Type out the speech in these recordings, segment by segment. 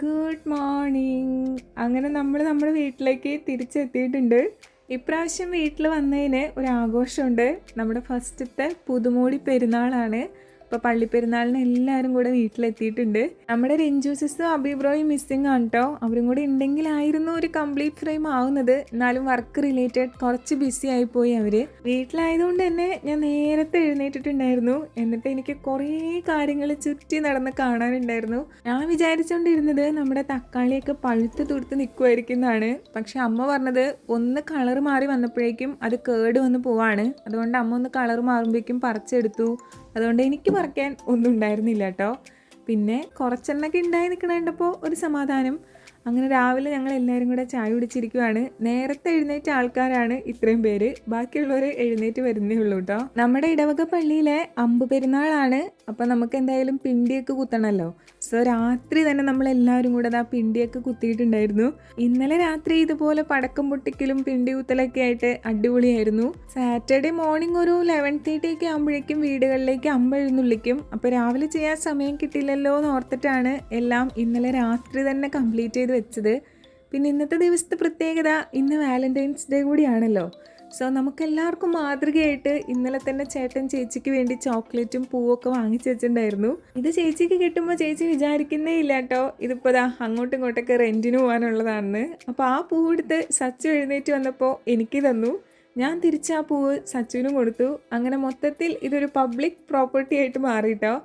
Good morning. അങ്ങനെ നമ്മൾ നമ്മുടെ വീട്ടിലേക്ക് തിരിച്ചെത്തിയിട്ടുണ്ട്. ഇപ്രാവശ്യം വീട്ടിൽ വന്നതിന് ഒരു ആഘോഷമുണ്ട്. നമ്മുടെ ഫസ്റ്റത്തെ പുതുമോടി പെരുന്നാളാണ്. ഇപ്പോൾ പള്ളിപ്പെരുന്നാളിന് എല്ലാവരും കൂടെ വീട്ടിലെത്തിയിട്ടുണ്ട്. നമ്മുടെ രഞ്ജു സിസും അബിബ്രോയും മിസ്സിങ് ആണ് കേട്ടോ. അവരും കൂടി ഉണ്ടെങ്കിലായിരുന്നു ഒരു കംപ്ലീറ്റ് ഫ്രെയിം ആവുന്നത്. എന്നാലും വർക്ക് റിലേറ്റഡ് കുറച്ച് ബിസി ആയിപ്പോയി അവർ. വീട്ടിലായതുകൊണ്ട് തന്നെ ഞാൻ നേരത്തെ എഴുന്നേറ്റിട്ടുണ്ടായിരുന്നു. എന്നിട്ട് എനിക്ക് കുറേ കാര്യങ്ങൾ ചുറ്റി നടന്ന് കാണാനുണ്ടായിരുന്നു. ഞാൻ വിചാരിച്ചുകൊണ്ടിരുന്നത് നമ്മുടെ തക്കാളിയൊക്കെ പഴുത്ത് തുടുത്ത് നിൽക്കുമായിരിക്കുന്നതാണ്. പക്ഷെ അമ്മ പറഞ്ഞത് ഒന്ന് കളർ മാറി വന്നപ്പോഴേക്കും അത് കേട് വന്ന് പോവാണ്. അതുകൊണ്ട് അമ്മ ഒന്ന് കളർ മാറുമ്പോഴേക്കും പറിച്ചെടുത്തു. അതുകൊണ്ട് എനിക്ക് പറിക്കാൻ ഒന്നും ഉണ്ടായിരുന്നില്ല കേട്ടോ. പിന്നെ കുറച്ചെണ്ണൊക്കെ ഉണ്ടായി നിൽക്കണ കണ്ടപ്പോൾ ഒരു സമാധാനം. അങ്ങനെ രാവിലെ ഞങ്ങൾ എല്ലാവരും കൂടെ ചായ കുടിച്ചിരിക്കുവാണ്. നേരത്തെ എഴുന്നേറ്റ ആൾക്കാരാണ് ഇത്രയും പേര്. ബാക്കിയുള്ളവർ എഴുന്നേറ്റ് വരുന്നേ ഉള്ളൂ കേട്ടോ. നമ്മുടെ ഇടവക പള്ളിയിലെ അമ്പ് പെരുന്നാളാണ്. അപ്പം നമുക്ക് എന്തായാലും പിണ്ടിയൊക്കെ കുത്തണമല്ലോ. സോ രാത്രി തന്നെ നമ്മളെല്ലാവരും കൂടെ ആ പിണ്ടിയൊക്കെ കുത്തിയിട്ടുണ്ടായിരുന്നു. ഇന്നലെ രാത്രി ഇതുപോലെ പടക്കം പൊട്ടിക്കലും പിണ്ടി കുത്തലൊക്കെ ആയിട്ട് അടിപൊളിയായിരുന്നു. സാറ്റർഡേ മോർണിംഗ് ഒരു 11:30 ഒക്കെ ആകുമ്പോഴേക്കും വീടുകളിലേക്ക് അമ്പ് എഴുന്നള്ളിക്കും. അപ്പോൾ രാവിലെ ചെയ്യാൻ സമയം കിട്ടില്ലല്ലോ എന്ന് ഓർത്തിട്ടാണ് എല്ലാം ഇന്നലെ രാത്രി തന്നെ കംപ്ലീറ്റ് ചെയ്ത് വെച്ചത്. പിന്നെ ഇന്നത്തെ ദിവസത്തെ പ്രത്യേകത ഇന്ന് വാലന്റൈൻസ് ഡേ കൂടിയാണല്ലോ. സോ നമുക്കെല്ലാവർക്കും മാതൃകയായിട്ട് ഇന്നലെ തന്നെ ചേട്ടൻ ചേച്ചിക്ക് വേണ്ടി ചോക്ലേറ്റും പൂവൊക്കെ വാങ്ങിച്ചു വെച്ചിട്ടുണ്ടായിരുന്നു. ഇത് ചേച്ചിക്ക് കിട്ടുമ്പോൾ ചേച്ചി വിചാരിക്കുന്നേ ഇല്ല കേട്ടോ, ഇതിപ്പോൾ അങ്ങോട്ടും ഇങ്ങോട്ടൊക്കെ റെൻറ്റിന് പോകാനുള്ളതാണെന്ന്. അപ്പോൾ ആ പൂവെടുത്ത് സച്ചു എഴുന്നേറ്റ് വന്നപ്പോൾ എനിക്ക് തന്നു. ഞാൻ തിരിച്ച് ആ പൂവ് സച്ചുവിനും കൊടുത്തു. അങ്ങനെ മൊത്തത്തിൽ ഇതൊരു പബ്ലിക് പ്രോപ്പർട്ടി ആയിട്ട് മാറിയിട്ടോ.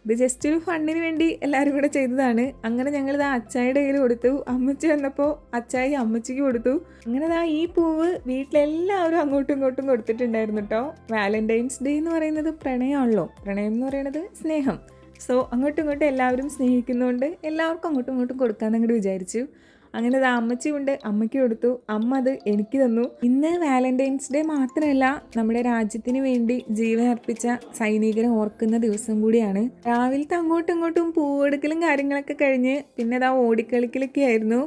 ഇത് ജസ്റ്റ് ഒരു ഫണ്ടിന് വേണ്ടി എല്ലാവരും കൂടെ ചെയ്തതാണ്. അങ്ങനെ ഞങ്ങളിത് അച്ചായിയുടെ കയ്യിൽ കൊടുത്തു. അമ്മച്ചി വന്നപ്പോൾ അച്ചായി അമ്മച്ചിക്ക് കൊടുത്തു. അങ്ങനെ ഈ പൂവ് വീട്ടിലെല്ലാവരും അങ്ങോട്ടും ഇങ്ങോട്ടും കൊടുത്തിട്ടുണ്ടായിരുന്നു കേട്ടോ. വാലന്റൈൻസ് ഡേ എന്ന് പറയുന്നത് പ്രണയമാണല്ലോ. പ്രണയം എന്ന് പറയുന്നത് സ്നേഹം. സോ അങ്ങോട്ടും ഇങ്ങോട്ടും എല്ലാവരും സ്നേഹിക്കുന്നതുകൊണ്ട് എല്ലാവർക്കും അങ്ങോട്ടും ഇങ്ങോട്ടും കൊടുക്കാമെന്ന് അങ്ങോട്ട് വിചാരിച്ചു. അങ്ങനെ അമ്മച്ചി കൊണ്ട് അമ്മയ്ക്ക് കൊടുത്തു. അമ്മ അത് എനിക്ക് തന്നു. ഇന്ന് വാലന്റൈൻസ് ഡേ മാത്രമല്ല, നമ്മുടെ രാജ്യത്തിന് വേണ്ടി ജീവൻ അർപ്പിച്ച സൈനികരെ ഓർക്കുന്ന ദിവസം കൂടിയാണ്. രാവിലത്തെ അങ്ങോട്ടും ഇങ്ങോട്ടും പൂവെടുക്കലും കാര്യങ്ങളൊക്കെ കഴിഞ്ഞ് പിന്നെ ഓടിക്കളിക്കലൊക്കെ ആയിരുന്നു.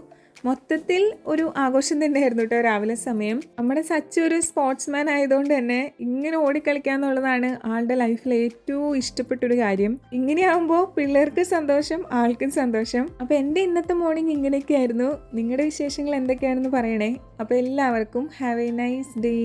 മൊത്തത്തിൽ ഒരു ആഘോഷം തന്നെയായിരുന്നു കേട്ടോ രാവിലെ സമയം. നമ്മുടെ സച്ചു ഒരു സ്പോർട്സ്മാൻ ആയതുകൊണ്ട് തന്നെ ഇങ്ങനെ ഓടിക്കളിക്കുക എന്നുള്ളതാണ് ആളുടെ ലൈഫിൽ ഏറ്റവും ഇഷ്ടപ്പെട്ടൊരു കാര്യം. ഇങ്ങനെയാകുമ്പോൾ പിള്ളേർക്ക് സന്തോഷം, ആൾക്കും സന്തോഷം. അപ്പോൾ എൻ്റെ ഇന്നത്തെ മോർണിംഗ് ഇങ്ങനെയൊക്കെ ആയിരുന്നു. നിങ്ങളുടെ വിശേഷങ്ങൾ എന്തൊക്കെയാണെന്ന് പറയണേ. അപ്പോൾ എല്ലാവർക്കും ഹാവ് എ നൈസ് ഡേ.